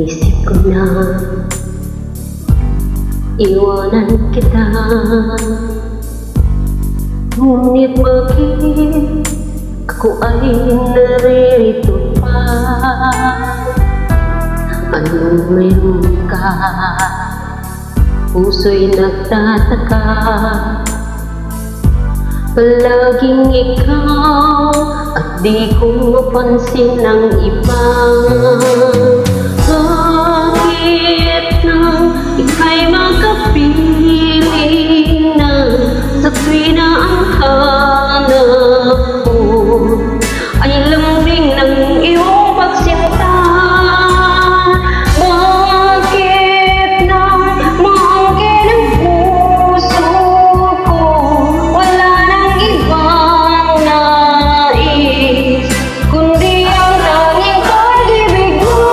Inisip ko na iwanan kita, ngunit bakit ako ay naririto pa? Anong mayroon ka? Puso'y nagtataka, palaging ikaw at di ko mapansin ang iba. Bakit nang ika'y makapiling na sa tuwi na ang hanap ko ay lambing ng iyong pagsinta? Bakit nang maangkin ang puso ko, wala nang ibang nais kundi ang tanging pag-ibig mo?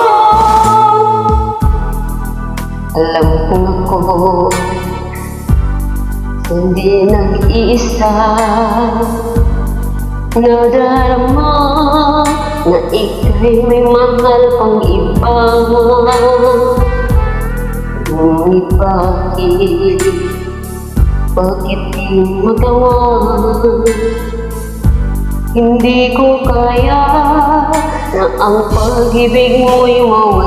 Alam kong ako hindi nag-iisa, nadarama na ika'y may mahal pang iba. Ngunit bakit di magawa? Hindi ko kaya na ang pag-ibig mo'y mawala.